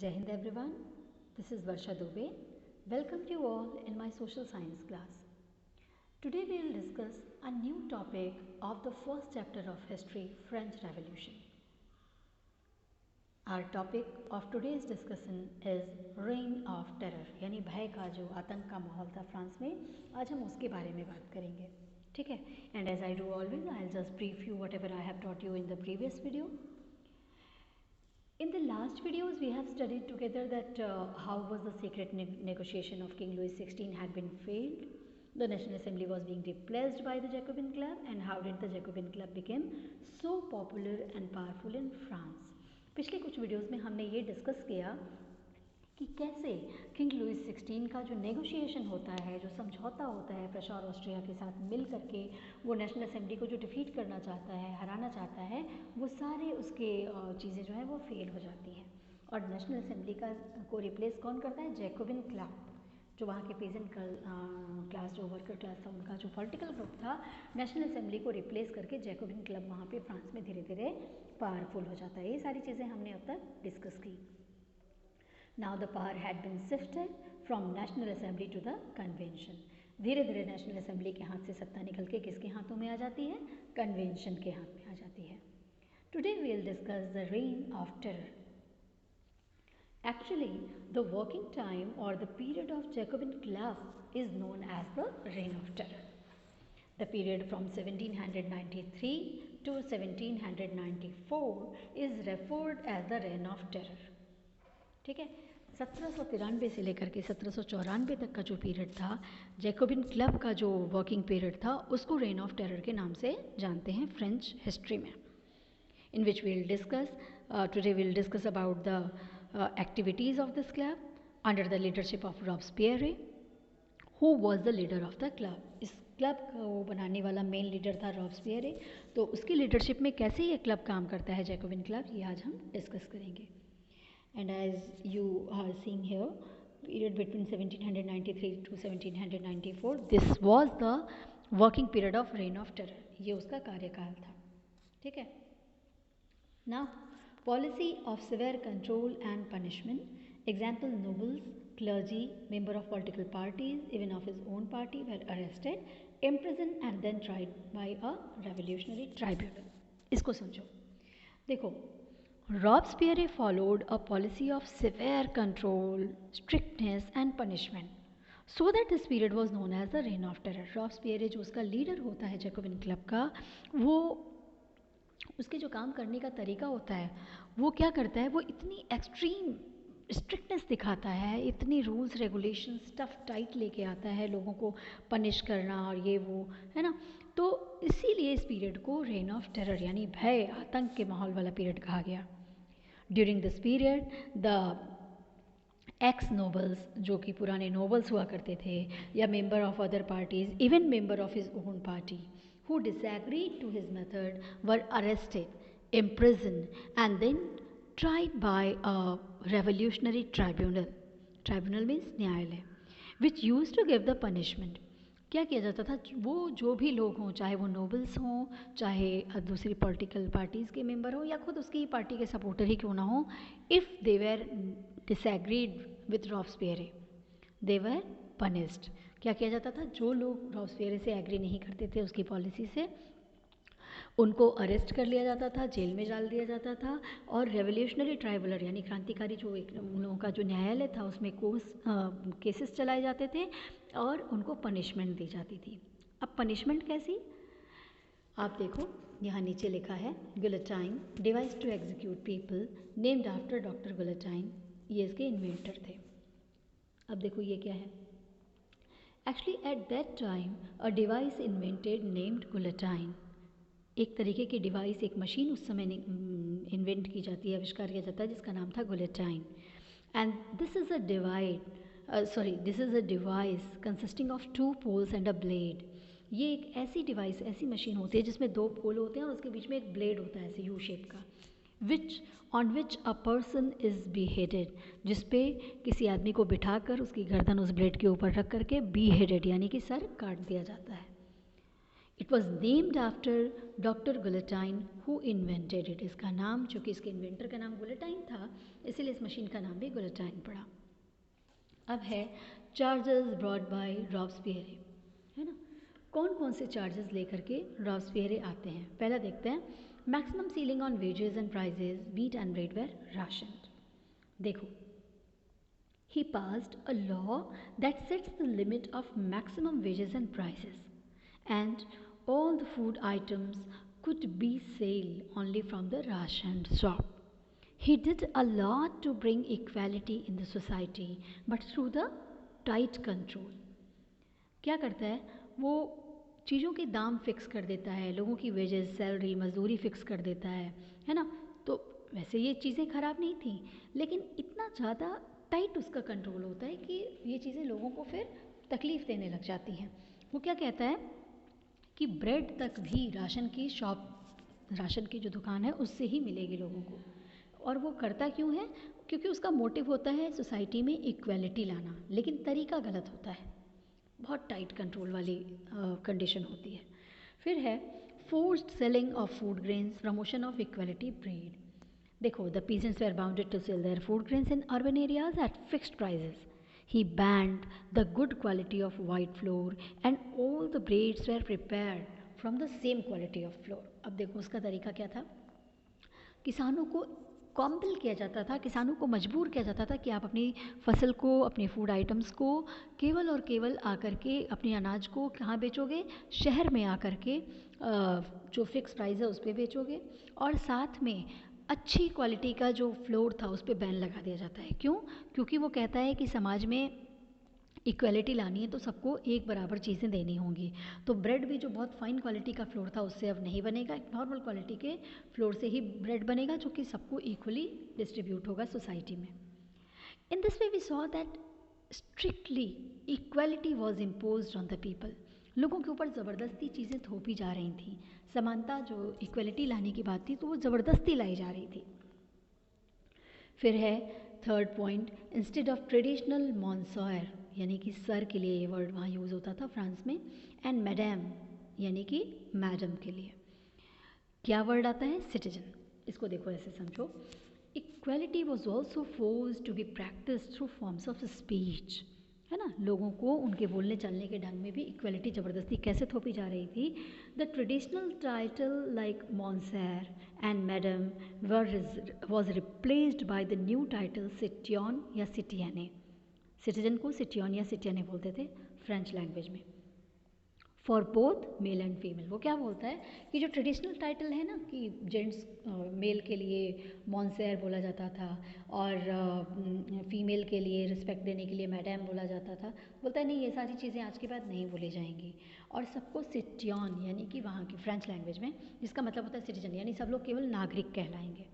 Jai Hind everyone, this is Varsha Dubey. Welcome you all in my social science class. Today we will discuss a new topic of the first chapter of history, French Revolution. Our topic of today's discussion is Reign of Terror, यानी भय का जो आतंक का माहौल था France में, आज हम उसके बारे में बात करेंगे. ठीक है, and as I do always, I'll just brief you whatever I have taught you in the previous video. In the last videos, we have studied together that how was the secret negotiation of King Louis XVI had been failed. The National Assembly was being replaced by the Jacobin Club, and how did the Jacobin Club become so popular and powerful in France. पिछले कुछ videos में हमने ये discuss किया कि कैसे king Louis 16 का जो नेगोशिएशन होता है, जो समझौता होता है प्रशा और ऑस्ट्रिया के साथ मिल करके, वो नेशनल असेंबली को जो डिफीट करना चाहता है, हराना चाहता है, वो सारे उसके चीज़ें जो है वो फेल हो जाती हैं. और नेशनल असेंबली का को रिप्लेस कौन करता है? जैकोबिन क्लब, जो वहाँ के पेजेंट क्लास, जो वर्कर क्लास था, उनका जो पॉलिटिकल ग्रुप था, नेशनल असेंबली को रिप्लेस करके जैकोबिन क्लब वहाँ पे फ्रांस में धीरे धीरे पावरफुल हो जाता है. ये सारी चीज़ें हमने अब तक डिस्कस की. Now the power had been shifted from National Assembly to the Convention. धीरे धीरे नेशनल असेंबली के हाथ से सत्ता निकल के किसके हाथों में आ जाती है? कन्वेंशन के हाथ में आ जाती है. Today we will discuss the reign of terror. Actually, the working time or the period of Jacobin Club is known as the reign of terror. The period from 1793 to 1794 is referred as the reign of terror. ठीक है, 1793 से लेकर के 1794 तक का जो period था, Jacobin club का जो वर्किंग पीरियड था, उसको रेन ऑफ टेरर के नाम से जानते हैं फ्रेंच हिस्ट्री में. In which we'll discuss today we'll discuss about the activities of this club under the leadership of Robespierre. Who was the leader of the club? इस club को बनाने वाला मेन लीडर था रॉब्सपियरे. तो उसकी लीडरशिप में कैसे ये क्लब काम करता है, जैकोबिन क्लब, ये आज हम डिस्कस करेंगे. And as you are seeing here, period between 1793 to 1794, this was the working period of reign of terror. ये उसका कार्यकाल था. ठीक है. Now, policy of severe control and punishment. Example: nobles, clergy, member of political parties, even of his own party, were arrested, imprisoned, and then tried by a revolutionary tribunal. इसको समझो. देखो, Robespierre followed a policy of severe control, strictness and punishment, so that this period was known as the reign of terror. Robespierre जो उसका leader होता है Jacobin club का, वो उसके जो काम करने का तरीका होता है, वो क्या करता है, वो इतनी एक्सट्रीम स्ट्रिक्टनेस दिखाता है, इतनी रूल्स रेगुलेशंस टफ टाइट लेके आता है, लोगों को पनिश करना और ये वो, है ना. तो इसीलिए इस पीरियड को रेन ऑफ टेरर यानी भय, आतंक के माहौल वाला पीरियड कहा गया. During this period the x nobles, जो कि पुराने नोबल्स हुआ करते थे, या member of other parties, even member of his own party, who disagreed to his method, were arrested, imprisoned, and then tried by a revolutionary tribunal. Tribunal means न्यायालय, which used to give the punishment. क्या किया जाता था, वो जो भी लोग हों, चाहे वो नोबल्स हों, चाहे दूसरी पॉलिटिकल पार्टीज़ के मेंबर हों, या खुद उसकी पार्टी के सपोर्टर ही क्यों ना हो, if they were disagreed with Robespierre, they were punished. क्या किया जाता था, जो लोग रॉब्सपियरे से एग्री नहीं करते थे उसकी पॉलिसी से, उनको अरेस्ट कर लिया जाता था, जेल में डाल दिया जाता था, और रेवोल्यूशनरी ट्राइब्यूनल यानी क्रांतिकारी जो एक उन लोगों का जो न्यायालय था, उसमें केसेस चलाए जाते थे और उनको पनिशमेंट दी जाती थी. अब पनिशमेंट कैसी, आप देखो यहाँ नीचे लिखा है, guillotine device to execute people named after doctor Guillotine. ये इसके इन्वेंटर थे. अब देखो ये क्या है. Actually at that time a device invented named guillotine, एक तरीके की डिवाइस, एक मशीन उस समय इन्वेंट की जाती है, आविष्कार किया जाता है, जिसका नाम था guillotine. And this is a device consisting of 2 poles and a blade. ये एक ऐसी डिवाइस, ऐसी मशीन होती है जिसमें 2 पोल होते हैं और उसके बीच में एक ब्लेड होता है ऐसे यू शेप का, on which a person is beheaded, जिस पे किसी आदमी को बिठाकर उसकी गर्दन उस ब्लेड के ऊपर रख करके beheaded यानी कि सर काट दिया जाता है. It was named after doctor Guillotine who invented it. इसका नाम, चूँकि इसके इन्वेंटर का नाम गुलेटाइन था, इसीलिए इस मशीन का नाम भी गुलेटाइन पड़ा। अब है चार्जेस ब्रॉड बाय रॉब्सपियरे, है ना। कौन कौन से चार्जेस लेकर के रॉब्सपियरे आते हैं? पहला देखते हैं, maximum ceiling on wages and prices, meat and bread were rationed. देखो, he passed a law that sets the limit of maximum wages and prices, and all the food items could be sold only from the rationed shop. He did a lot to bring equality in the society, but through the tight control. क्या करता है वो? चीज़ों के दाम fix कर देता है, लोगों की वेजेस, सैलरी, मजदूरी फिक्स कर देता है ना। तो वैसे ये चीज़ें ख़राब नहीं थी, लेकिन इतना ज़्यादा टाइट उसका कंट्रोल होता है कि ये चीज़ें लोगों को फिर तकलीफ़ देने लग जाती हैं। वो क्या कहता है कि ब्रेड तक भी राशन की शॉप, राशन की जो दुकान है उससे ही मिलेगी लोगों को। और वो करता क्यों है? क्योंकि उसका मोटिव होता है सोसाइटी में इक्वलिटी लाना, लेकिन तरीका गलत होता है, बहुत टाइट कंट्रोल वाली कंडीशन होती है। फिर है forced selling of food grains, promotion of equality bread. देखो, the peasants were bounded to sell their food grains in urban areas at fixed prices. He banned the good quality of white flour and all the breads were prepared from the same quality of flour. अब देखो उसका तरीका क्या था? किसानों को Compal किया जाता था, किसानों को मजबूर किया जाता था कि आप अपनी फसल को, अपने फूड आइटम्स को केवल और केवल आकर के अपने अनाज को कहाँ बेचोगे? शहर में आकर के जो फिक्स प्राइस है उस पर बेचोगे। और साथ में अच्छी क्वालिटी का जो फ्लोर था उस पर बैन लगा दिया जाता है। क्यों? क्योंकि वो कहता है कि समाज में इक्वलिटी लानी है तो सबको एक बराबर चीज़ें देनी होंगी। तो ब्रेड भी जो बहुत फाइन क्वालिटी का फ्लोर था उससे अब नहीं बनेगा, एक नॉर्मल क्वालिटी के फ्लोर से ही ब्रेड बनेगा जो कि सबको इक्वली डिस्ट्रीब्यूट होगा सोसाइटी में। In this way we saw that strictly equality was imposed on the people. लोगों के ऊपर ज़बरदस्ती चीज़ें थोपी जा रही थी। समानता, जो इक्वलिटी लाने की बात थी, तो वो ज़बरदस्ती लाई जा रही थी। फिर है third point, instead of traditional monsieur, यानी कि सर के लिए ये वर्ड वहाँ यूज़ होता था फ्रांस में, एंड मैडम यानी कि मैडम के लिए क्या वर्ड आता है? सिटीजन। इसको देखो ऐसे समझो, equality was also forced to be practice through forms of speech, है ना। लोगों को उनके बोलने चलने के ढंग में भी इक्वलिटी ज़बरदस्ती कैसे थोपी जा रही थी? The traditional title like monster and madam was replaced by the new title सिटियन या सिटियने। सिटीजन को सिटियन या सिटियने बोलते थे फ्रेंच लैंग्वेज में, for both male and female. वो क्या बोलता है कि जो ट्रेडिशनल टाइटल है ना, कि जेंट्स मेल के लिए मॉन्सर बोला जाता था और फीमेल के लिए रिस्पेक्ट देने के लिए मैडम बोला जाता था, बोलता है नहीं, ये सारी चीज़ें आज के बाद नहीं बोली जाएंगी और सबको सिटियन यानी कि वहाँ की फ्रेंच लैंग्वेज में, जिसका मतलब होता है सिटीजन, यानी सब लोग केवल नागरिक कहलाएंगे,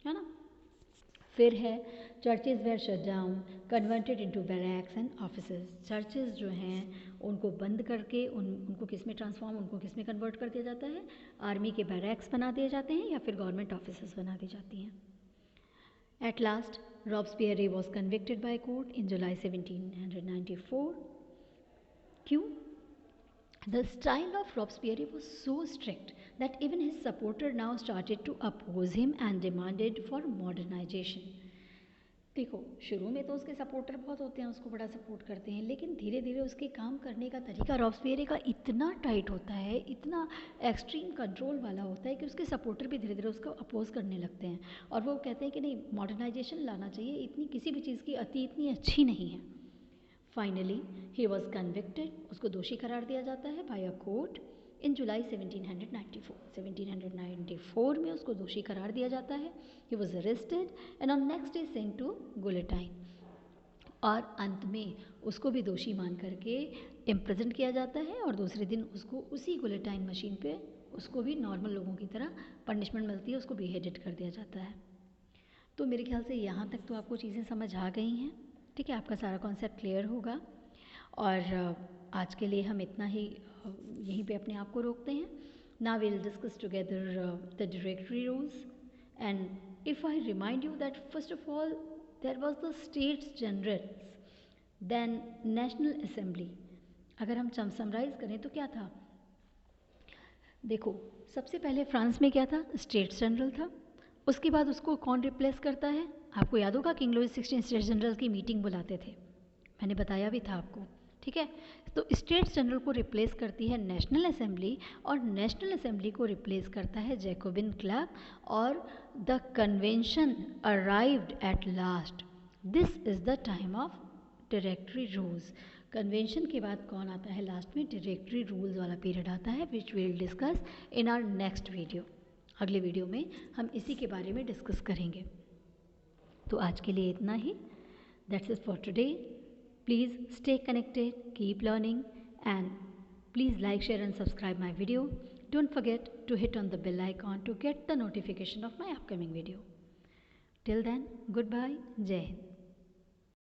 है ना। फिर है churches were shut down, converted into barracks and offices. Churches जो हैं उनको बंद करके उनको किस में ट्रांसफॉर्म, उनको किस में कन्वर्ट कर दिया जाता है? आर्मी के बैरक्स बना दिए जाते हैं या फिर गवर्नमेंट ऑफिसेज बना दी जाती हैं। At last Robespierre was convicted by court in July 1794। क्यों? The style of Robespierre was so strict that even his supporters now started to oppose him and demanded for modernization. देखो, शुरू में तो उसके सपोर्टर बहुत होते हैं, उसको बड़ा सपोर्ट करते हैं, लेकिन धीरे धीरे उसके काम करने का तरीका रॉब्सपियरे का इतना टाइट होता है, इतना एक्सट्रीम कंट्रोल वाला होता है कि उसके सपोर्टर भी धीरे धीरे उसको अपोज करने लगते हैं और वो कहते हैं कि नहीं, मॉडर्नाइजेशन लाना चाहिए, इतनी किसी भी चीज़ की अति इतनी अच्छी नहीं है। फाइनली ही वॉज कन्विक्टेड, उसको दोषी करार दिया जाता है bye a court in July 1794। 1794 में उसको दोषी करार दिया जाता है। He was arrested and on next day sent to guillotine, और अंत में उसको भी दोषी मान करके इम्प्रिजन किया जाता है और दूसरे दिन उसको उसी गुलेटाइन मशीन पे उसको भी नॉर्मल लोगों की तरह पनिशमेंट मिलती है, उसको बेहेडेड कर दिया जाता है। तो मेरे ख्याल से यहाँ तक तो आपको चीज़ें समझ आ गई हैं, ठीक है, आपका सारा कॉन्सेप्ट क्लियर होगा। और आज के लिए हम इतना ही यहीं पे अपने आप को रोकते हैं। Now we will discuss together the directory rules, and if I remind you that first of all there was the States Generals, then National Assembly. अगर हम समराइज़ करें तो क्या था? देखो, सबसे पहले फ्रांस में क्या था? स्टेट्स जनरल था। उसके बाद उसको कौन रिप्लेस करता है? आपको याद होगा किंग लुइस 16 स्टेट जनरल की मीटिंग बुलाते थे, मैंने बताया भी था आपको, ठीक है। तो स्टेट्स जनरल को रिप्लेस करती है नेशनल असेंबली, और नेशनल असेंबली को रिप्लेस करता है जैकोबिन क्लब, और the convention arrived at last. This is the time of directory rules. Convention के बाद कौन आता है लास्ट में? डायरेक्टरी रूल्स वाला पीरियड आता है, which we will discuss in our next video. अगले वीडियो में हम इसी के बारे में डिस्कस करेंगे। तो आज के लिए इतना ही। That's it for today. Please stay connected, keep learning, and please like, share and subscribe my video. Don't forget to hit on the bell icon to get the notification of my upcoming video. Till then, goodbye. Jai Hind.